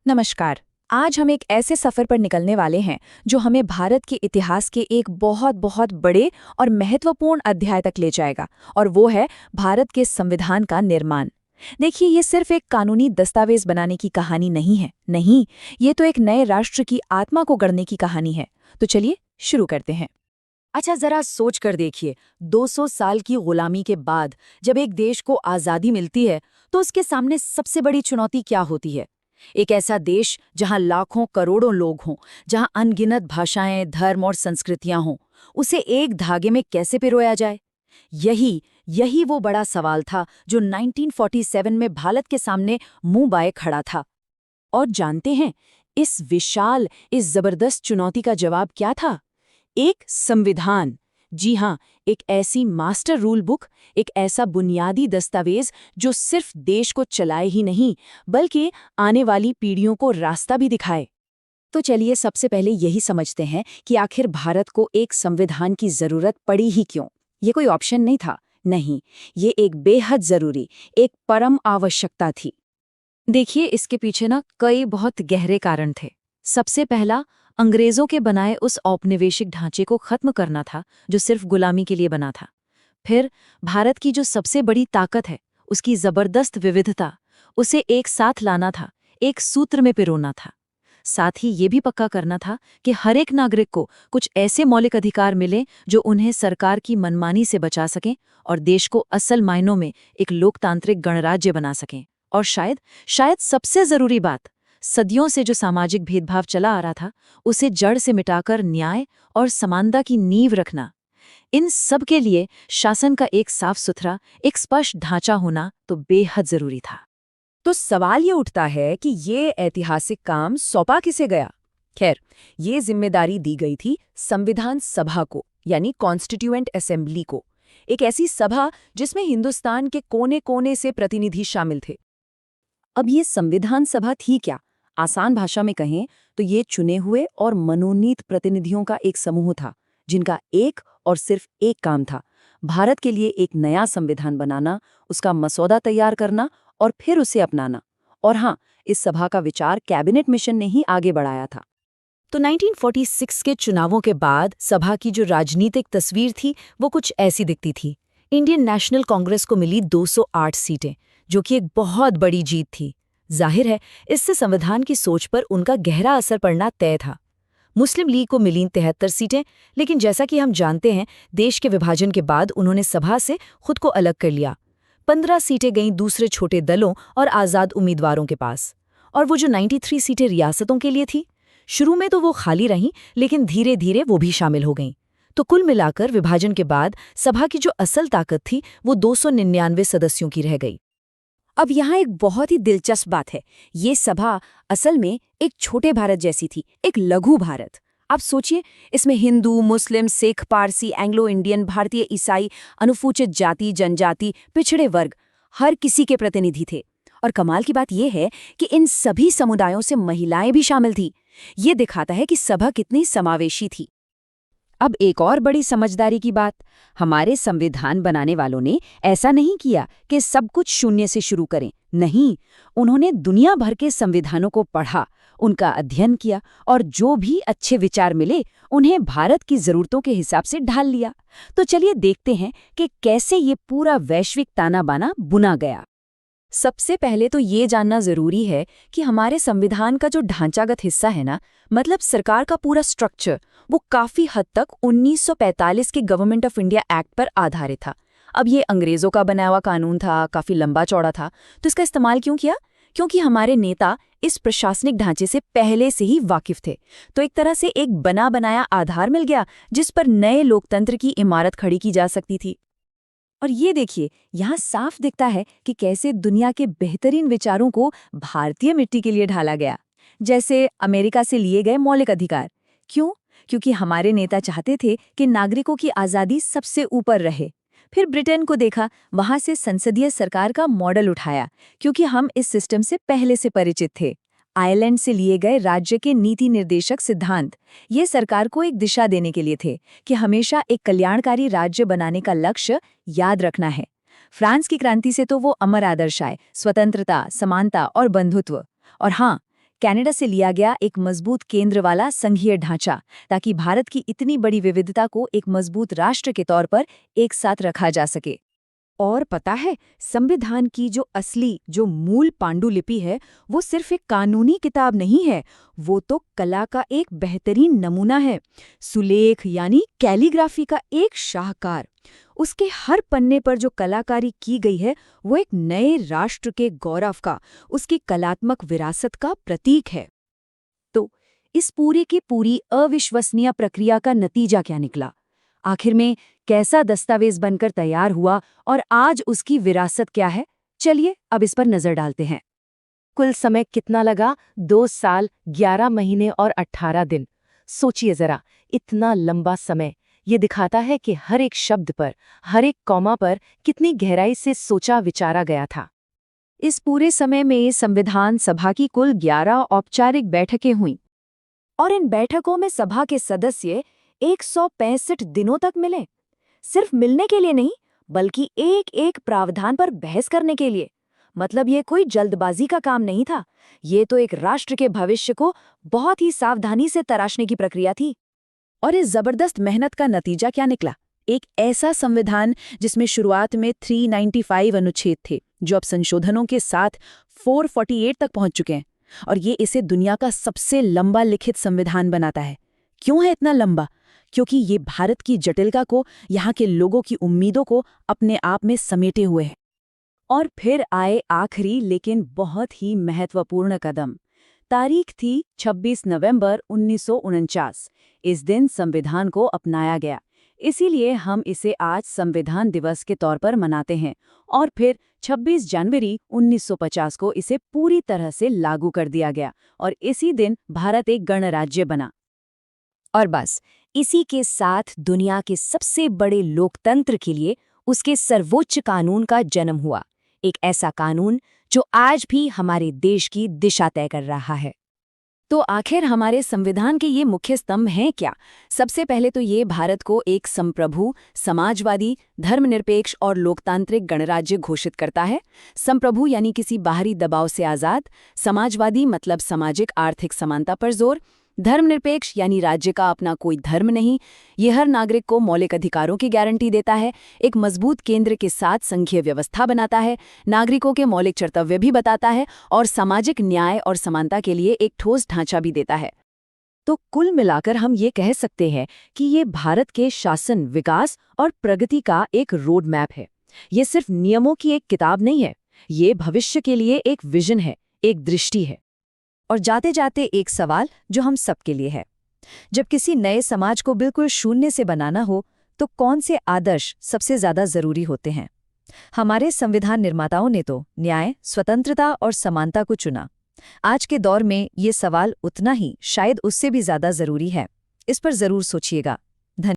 नमस्कार। आज हम एक ऐसे सफर पर निकलने वाले हैं जो हमें भारत के इतिहास के एक बहुत बहुत बड़े और महत्वपूर्ण अध्याय तक ले जाएगा, और वो है भारत के संविधान का निर्माण। देखिए, ये सिर्फ एक कानूनी दस्तावेज बनाने की कहानी नहीं है। नहीं, ये तो एक नए राष्ट्र की आत्मा को गढ़ने की कहानी है। तो चलिए शुरू करते हैं। अच्छा, जरा सोच कर देखिए, 200 साल की गुलामी के बाद जब एक देश को आज़ादी मिलती है तो उसके सामने सबसे बड़ी चुनौती क्या होती है। एक ऐसा देश जहां लाखों करोड़ों लोग हों, जहां अनगिनत भाषाएं, धर्म और संस्कृतियां हों, उसे एक धागे में कैसे पिरोया जाए। यही यही वो बड़ा सवाल था जो 1947 में भारत के सामने मुंह बाए खड़ा था। और जानते हैं, इस जबरदस्त चुनौती का जवाब क्या था? एक संविधान। जी हाँ, एक ऐसी मास्टर रूल बुक, एक ऐसा बुनियादी दस्तावेज जो सिर्फ देश को चलाए ही नहीं बल्कि आने वाली पीढ़ियों को रास्ता भी दिखाए। तो चलिए सबसे पहले यही समझते हैं कि आखिर भारत को एक संविधान की जरूरत पड़ी ही क्यों। ये कोई ऑप्शन नहीं था, नहीं, ये एक बेहद जरूरी, एक परम आवश्यकता थी। देखिए, इसके पीछे ना कई बहुत गहरे कारण थे। सबसे पहला, अंग्रेजों के बनाए उस औपनिवेशिक ढांचे को खत्म करना था जो सिर्फ गुलामी के लिए बना था। फिर भारत की जो सबसे बड़ी ताकत है, उसकी जबरदस्त विविधता, उसे एक साथ लाना था, एक सूत्र में पिरोना था। साथ ही ये भी पक्का करना था कि हर एक नागरिक को कुछ ऐसे मौलिक अधिकार मिले जो उन्हें सरकार की मनमानी से बचा सकें और देश को असल मायनों में एक लोकतांत्रिक गणराज्य बना सकें। और शायद सबसे जरूरी बात, सदियों से जो सामाजिक भेदभाव चला आ रहा था, उसे जड़ से मिटाकर न्याय और समानता की नींव रखना। इन सब के लिए शासन का एक साफ सुथरा, एक स्पष्ट ढांचा होना तो बेहद जरूरी था। तो सवाल ये उठता है कि ये ऐतिहासिक काम सौंपा किसे गया? खैर, ये जिम्मेदारी दी गई थी संविधान सभा को, यानी कॉन्स्टिट्यूएंट असेंबली को। एक ऐसी सभा जिसमें हिंदुस्तान के कोने कोने से प्रतिनिधि शामिल थे। अब ये संविधान सभा थी क्या? आसान भाषा में कहें तो ये चुने हुए और मनोनीत प्रतिनिधियों का एक समूह था, जिनका एक और सिर्फ एक काम था, भारत के लिए एक नया संविधान बनाना, उसका मसौदा तैयार करना और फिर उसे अपनाना। और हाँ, इस सभा का विचार कैबिनेट मिशन ने ही आगे बढ़ाया था। तो 1946 के चुनावों के बाद सभा की जो राजनीतिक तस्वीर थी वो कुछ ऐसी दिखती थी। इंडियन नेशनल कांग्रेस को मिली 208 सीटें, जो कि एक बहुत बड़ी जीत थी। जाहिर है, इससे संविधान की सोच पर उनका गहरा असर पड़ना तय था। मुस्लिम लीग को मिली 73 सीटें, लेकिन जैसा कि हम जानते हैं, देश के विभाजन के बाद उन्होंने सभा से खुद को अलग कर लिया। 15 सीटें गईं दूसरे छोटे दलों और आज़ाद उम्मीदवारों के पास। और वो जो 93 सीटें रियासतों के लिए थी, शुरू में तो वो खाली रहीं, लेकिन धीरे धीरे वो भी शामिल हो गईं। तो कुल मिलाकर विभाजन के बाद सभा की जो असल ताकत थी वो 299 सदस्यों की रह गई। अब यहाँ एक बहुत ही दिलचस्प बात है, ये सभा असल में एक छोटे भारत जैसी थी, एक लघु भारत। आप सोचिए, इसमें हिंदू, मुस्लिम, सिख, पारसी, एंग्लो इंडियन, भारतीय, ईसाई, अनुसूचित जाति, जनजाति, पिछड़े वर्ग, हर किसी के प्रतिनिधि थे। और कमाल की बात यह है कि इन सभी समुदायों से महिलाएं भी शामिल थी। ये दिखाता है कि सभा कितनी समावेशी थी। अब एक और बड़ी समझदारी की बात, हमारे संविधान बनाने वालों ने ऐसा नहीं किया कि सब कुछ शून्य से शुरू करें। नहीं, उन्होंने दुनिया भर के संविधानों को पढ़ा, उनका अध्ययन किया और जो भी अच्छे विचार मिले उन्हें भारत की जरूरतों के हिसाब से ढाल लिया। तो चलिए देखते हैं कि कैसे ये पूरा वैश्विक ताना बाना बुना गया। सबसे पहले तो ये जानना जरूरी है कि हमारे संविधान का जो ढांचागत हिस्सा है ना, मतलब सरकार का पूरा स्ट्रक्चर, वो काफी हद तक 1945 के गवर्नमेंट ऑफ इंडिया एक्ट पर आधारित था। अब ये अंग्रेजों का बनाया हुआ कानून था, काफी लंबा चौड़ा था। तो इसका इस्तेमाल क्यों किया? क्योंकि हमारे नेता इस प्रशासनिक ढांचे से पहले से ही वाकिफ थे। तो एक तरह से एक बना बनाया आधार मिल गया जिस पर नए लोकतंत्र की इमारत खड़ी की जा सकती थी। और ये देखिए, यहाँ साफ दिखता है कि कैसे दुनिया के बेहतरीन विचारों को भारतीय मिट्टी के लिए ढाला गया। जैसे अमेरिका से लिए गए मौलिक अधिकार। क्यों? क्योंकि हमारे नेता चाहते थे कि नागरिकों की आज़ादी सबसे ऊपर रहे। फिर ब्रिटेन को देखा, वहाँ से संसदीय सरकार का मॉडल उठाया, क्योंकि हम इस सिस्टम से पहले से परिचित थे। आयरलैंड से लिए गए राज्य के नीति निर्देशक सिद्धांत, ये सरकार को एक दिशा देने के लिए थे कि हमेशा एक कल्याणकारी राज्य बनाने का लक्ष्य याद रखना है। फ्रांस की क्रांति से तो वो अमर आदर्श आए, स्वतंत्रता, समानता और बंधुत्व। और हाँ, कनाडा से लिया गया एक मजबूत केंद्र वाला संघीय ढांचा, ताकि भारत की इतनी बड़ी विविधता को एक मजबूत राष्ट्र के तौर पर एक साथ रखा जा सके। और पता है, संविधान की जो मूल पांडुलिपि है, वो सिर्फ एक कानूनी किताब नहीं है, वो तो कला का एक बेहतरीन नमूना है। सुलेख यानी कैलीग्राफी का एक शाहकार। उसके हर पन्ने पर जो कलाकारी की गई है, वो एक नए राष्ट्र के गौरव का, उसकी कलात्मक विरासत का प्रतीक है। तो इस पूरी की पूरी अविश्वसनीय प्रक्रिया का नतीजा क्या निकला? आखिर में कैसा दस्तावेज बनकर तैयार हुआ और आज उसकी विरासत क्या है? चलिए अब इस पर नजर डालते हैं। कुल समय कितना लगा? 2 साल 11 महीने और 18 दिन। सोचिए जरा, इतना लंबा समय। ये दिखाता है कि हर एक शब्द पर, हर एक कॉमा पर कितनी गहराई से सोचा विचारा गया था। इस पूरे समय में संविधान सभा की कुल 11 औपचारिक बैठकें हुईं, और इन बैठकों में सभा के सदस्य 165 दिनों तक मिले। सिर्फ मिलने के लिए नहीं, बल्कि एक एक प्रावधान पर बहस करने के लिए। मतलब ये कोई जल्दबाजी का काम नहीं था, ये तो एक राष्ट्र के भविष्य को बहुत ही सावधानी से तराशने की प्रक्रिया थी। और इस जबरदस्त मेहनत का नतीजा क्या निकला? एक ऐसा संविधान जिसमें शुरुआत में 395 अनुच्छेद थे, जो अब संशोधनों के साथ 448 तक पहुंच चुके हैं। और ये इसे दुनिया का सबसे लंबा लिखित संविधान बनाता है। क्यों है इतना लंबा? क्योंकि ये भारत की जटिलता को, यहाँ के लोगों की उम्मीदों को अपने आप में समेटे हुए है। और फिर आए आखिरी लेकिन बहुत ही महत्वपूर्ण कदम। तारीख थी 26 नवंबर 1949। इस दिन संविधान को अपनाया गया, इसीलिए हम इसे आज संविधान दिवस के तौर पर मनाते हैं। और फिर 26 जनवरी 1950 को इसे पूरी तरह से लागू कर दिया गया, और इसी दिन भारत एक गणराज्य बना। और बस इसी के साथ दुनिया के सबसे बड़े लोकतंत्र के लिए उसके सर्वोच्च कानून का जन्म हुआ। एक ऐसा कानून जो आज भी हमारे देश की दिशा तय कर रहा है। तो आखिर हमारे संविधान के ये मुख्य स्तंभ हैं क्या? सबसे पहले तो ये भारत को एक संप्रभु, समाजवादी, धर्मनिरपेक्ष और लोकतांत्रिक गणराज्य घोषित करता है। संप्रभु यानी किसी बाहरी दबाव से आज़ाद, समाजवादी मतलब सामाजिक आर्थिक समानता पर जोर, धर्मनिरपेक्ष यानी राज्य का अपना कोई धर्म नहीं, ये हर नागरिक को मौलिक अधिकारों की गारंटी देता है, एक मजबूत केंद्र के साथ संघीय व्यवस्था बनाता है, नागरिकों के मौलिक कर्तव्य भी बताता है, और सामाजिक न्याय और समानता के लिए एक ठोस ढांचा भी देता है। तो कुल मिलाकर हम ये कह सकते हैं कि ये भारत के शासन, विकास और प्रगति का एक रोड मैप है। ये सिर्फ नियमों की एक किताब नहीं है, ये भविष्य के लिए एक विजन है, एक दृष्टि है। और जाते जाते एक सवाल जो हम सबके लिए है, जब किसी नए समाज को बिल्कुल शून्य से बनाना हो, तो कौन से आदर्श सबसे ज्यादा जरूरी होते हैं? हमारे संविधान निर्माताओं ने तो न्याय, स्वतंत्रता और समानता को चुना। आज के दौर में ये सवाल उतना ही, शायद उससे भी ज्यादा जरूरी है। इस पर जरूर सोचिएगा।